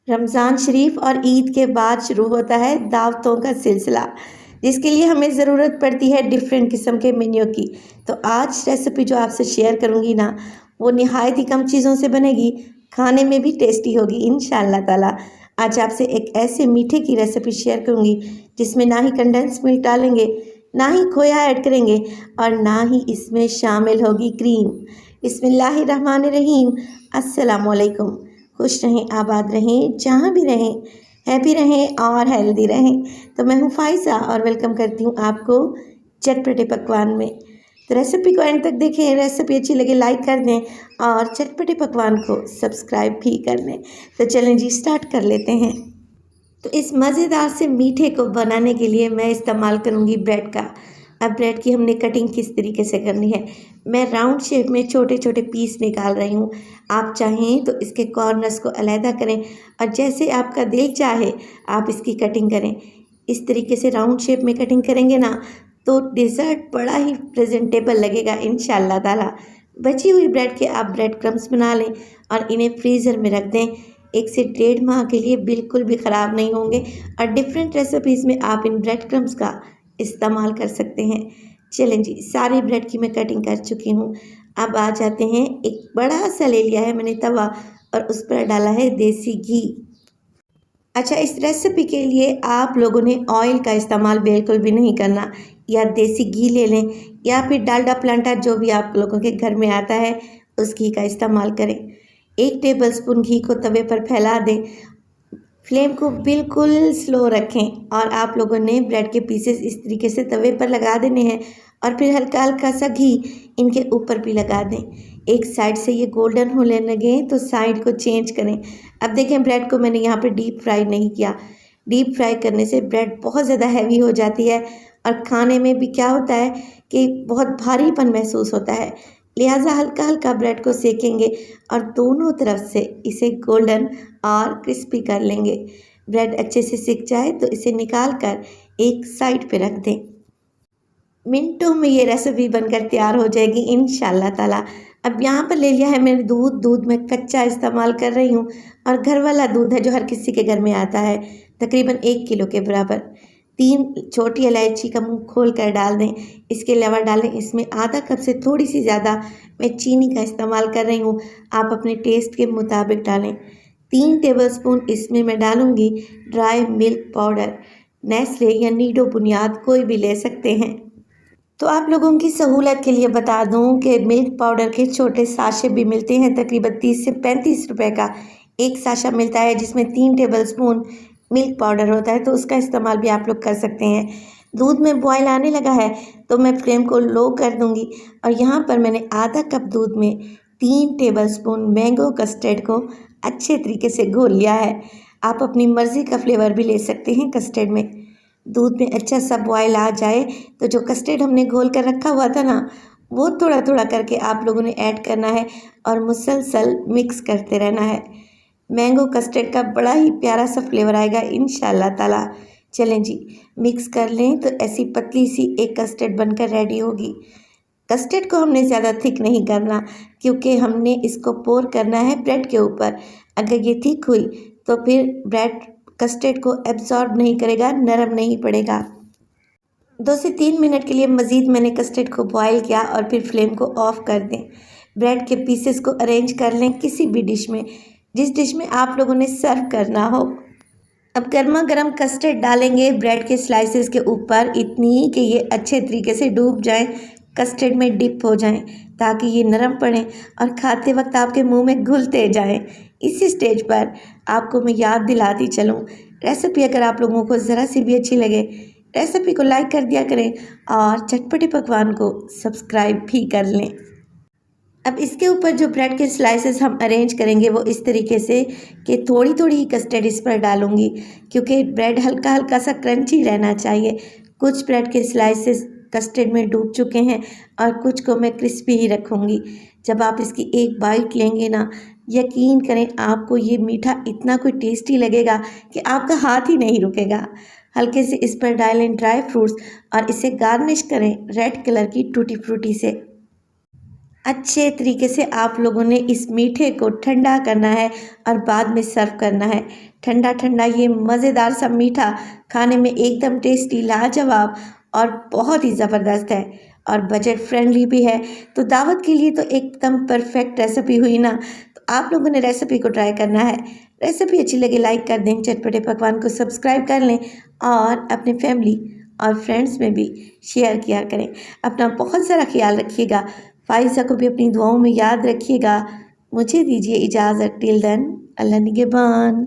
रमज़ान शरीफ और ईद के बाद शुरू होता है दावतों का सिलसिला, जिसके लिए हमें ज़रूरत पड़ती है डिफरेंट किस्म के मेन्यू की। तो आज रेसिपी जो आपसे शेयर करूँगी ना, वो निहायत ही कम चीज़ों से बनेगी, खाने में भी टेस्टी होगी इंशाअल्लाह ताला। आज आपसे एक ऐसे मीठे की रेसिपी शेयर करूँगी जिसमें ना ही कंडेंस मिल्क डालेंगे, ना ही खोया ऐड करेंगे और ना ही इसमें शामिल होगी क्रीम। बिस्मिल्लाहिर्रहमानिर्रहीम। अस्सलामुअलैकुम। खुश रहें, आबाद रहें, जहाँ भी रहें, हैप्पी रहें और हेल्दी रहें। तो मैं हूँ फ़ाइज़ा और वेलकम करती हूँ आपको चटपटे पकवान में। तो रेसिपी को एंड तक देखें, रेसिपी अच्छी लगे लाइक कर दें और चटपटे पकवान को सब्सक्राइब भी कर लें। तो चलें जी, स्टार्ट कर लेते हैं। तो इस मज़ेदार से मीठे को बनाने के लिए मैं इस्तेमाल करूँगी ब्रेड का। अब ब्रेड की हमने कटिंग किस तरीके से करनी है, मैं राउंड शेप में छोटे छोटे पीस निकाल रही हूँ। आप चाहें तो इसके कॉर्नर्स को अलहदा करें और जैसे आपका दिल चाहे आप इसकी कटिंग करें। इस तरीके से राउंड शेप में कटिंग करेंगे ना, तो डिज़र्ट बड़ा ही प्रेजेंटेबल लगेगा इंशाअल्लाह ताला। बची हुई ब्रेड के आप ब्रेड क्रम्स बना लें और इन्हें फ्रीज़र में रख दें। 1 से 1.5 माह के लिए बिल्कुल भी ख़राब नहीं होंगे और डिफरेंट रेसिपीज़ में आप इन ब्रेड क्रम्स का इस्तेमाल कर सकते हैं। चलें जी, सारी ब्रेड की मैं कटिंग कर चुकी हूँ। अब आ जाते हैं, एक बड़ा सा ले लिया है मैंने तवा और उस पर डाला है देसी घी। अच्छा, इस रेसिपी के लिए आप लोगों ने ऑयल का इस्तेमाल बिल्कुल भी नहीं करना, या देसी घी ले लें या फिर डालडा प्लांटा जो भी आप लोगों के घर में आता है उस घी का इस्तेमाल करें। 1 टेबलस्पून घी को तवे पर फैला दें। फ्लेम को बिल्कुल स्लो रखें और आप लोगों ने ब्रेड के पीसेस इस तरीके से तवे पर लगा देने हैं और फिर हल्का हल्का सा घी इनके ऊपर भी लगा दें। एक साइड से ये गोल्डन होने लगे तो साइड को चेंज करें। अब देखें, ब्रेड को मैंने यहाँ पे डीप फ्राई नहीं किया। डीप फ्राई करने से ब्रेड बहुत ज़्यादा हैवी हो जाती है और खाने में भी क्या होता है कि बहुत भारीपन महसूस होता है। लिहाजा हल्का हल्का ब्रेड को सेकेंगे और दोनों तरफ से इसे गोल्डन और क्रिस्पी कर लेंगे। ब्रेड अच्छे से सिक जाए तो इसे निकाल कर एक साइड पे रख दें। मिनटों में ये रेसिपी बनकर तैयार हो जाएगी इंशाअल्लाह ताला। अब यहाँ पर ले लिया है मैंने दूध मैं कच्चा इस्तेमाल कर रही हूँ और घर वाला दूध है जो हर किसी के घर में आता है, तकरीबन 1 किलो के बराबर। 3 छोटी इलायची का मुंह खोल कर डाल दें। इसके अलावा डालें इसमें आधा कप से थोड़ी सी ज़्यादा मैं चीनी का इस्तेमाल कर रही हूँ, आप अपने टेस्ट के मुताबिक डालें। 3 टेबलस्पून इसमें मैं डालूँगी ड्राई मिल्क पाउडर। नेस्ले या नीडो बुनियाद कोई भी ले सकते हैं। तो आप लोगों की सहूलत के लिए बता दूं कि मिल्क पाउडर के छोटे साशे भी मिलते हैं, तकरीबन 30 से 35 रुपए का एक साशा मिलता है जिसमें 3 टेबलस्पून मिल्क पाउडर होता है, तो उसका इस्तेमाल भी आप लोग कर सकते हैं। दूध में बॉयल आने लगा है तो मैं फ्लेम को लो कर दूंगी और यहाँ पर मैंने आधा कप दूध में 3 टेबलस्पून मैंगो कस्टर्ड को अच्छे तरीके से घोल लिया है। आप अपनी मर्ज़ी का फ्लेवर भी ले सकते हैं कस्टर्ड में। दूध में अच्छा सा बॉयल आ जाए तो जो कस्टर्ड हमने घोल कर रखा हुआ था ना, वो थोड़ा थोड़ा करके आप लोगों ने ऐड करना है और मुसलसल मिक्स करते रहना है। मैंगो कस्टर्ड का बड़ा ही प्यारा सा फ्लेवर आएगा इंशाअल्लाह ताला। चलें जी, मिक्स कर लें तो ऐसी पतली सी एक कस्टर्ड बनकर रेडी होगी। कस्टर्ड को हमने ज़्यादा थिक नहीं करना क्योंकि हमने इसको पोर करना है ब्रेड के ऊपर। अगर ये थिक हुई तो फिर ब्रेड कस्टर्ड को एब्जॉर्ब नहीं करेगा, नरम नहीं पड़ेगा। 2 से 3 मिनट के लिए मज़ीद मैंने कस्टर्ड को बॉयल किया और फिर फ्लेम को ऑफ़ कर दें। ब्रेड के पीसेस को अरेंज कर लें किसी भी डिश में, जिस डिश में आप लोगों ने सर्व करना हो। अब गर्मा गर्म कस्टर्ड डालेंगे ब्रेड के स्लाइसेस के ऊपर, इतनी कि ये अच्छे तरीके से डूब जाएं, कस्टर्ड में डिप हो जाएं, ताकि ये नरम पड़ें और खाते वक्त आपके मुंह में घुलते जाएं। इसी स्टेज पर आपको मैं याद दिलाती चलूं, रेसिपी अगर आप लोगों को ज़रा सी भी अच्छी लगे, रेसिपी को लाइक कर दिया करें और चटपटे पकवान को सब्सक्राइब भी कर लें। अब इसके ऊपर जो ब्रेड के स्लाइसेस हम अरेंज करेंगे वो इस तरीके से कि थोड़ी थोड़ी ही कस्टर्ड इस पर डालूंगी, क्योंकि ब्रेड हल्का हल्का सा क्रंची रहना चाहिए। कुछ ब्रेड के स्लाइसेस कस्टर्ड में डूब चुके हैं और कुछ को मैं क्रिस्पी ही रखूँगी। जब आप इसकी एक बाइट लेंगे ना, यकीन करें आपको ये मीठा इतना कोई टेस्टी लगेगा कि आपका हाथ ही नहीं रुकेगा। हल्के से इस पर डालें ड्राई फ्रूट्स और इसे गार्निश करें रेड कलर की टूटी फ्रूटी से। अच्छे तरीके से आप लोगों ने इस मीठे को ठंडा करना है और बाद में सर्व करना है। ठंडा ठंडा ये मज़ेदार सा मीठा खाने में एकदम टेस्टी, लाजवाब और बहुत ही ज़बरदस्त है और बजट फ्रेंडली भी है। तो दावत के लिए तो एकदम परफेक्ट रेसिपी हुई ना। तो आप लोगों ने रेसिपी को ट्राई करना है। रेसिपी अच्छी लगे लाइक कर दें, चटपटे पकवान को सब्सक्राइब कर लें और अपने फैमिली और फ्रेंड्स में भी शेयर किया करें। अपना बहुत सारा ख्याल रखिएगा। फ़ाइज़ा को भी अपनी दुआओं में याद रखिएगा। मुझे दीजिए इजाज़त। टिल देन, अल्लाह निगहबान।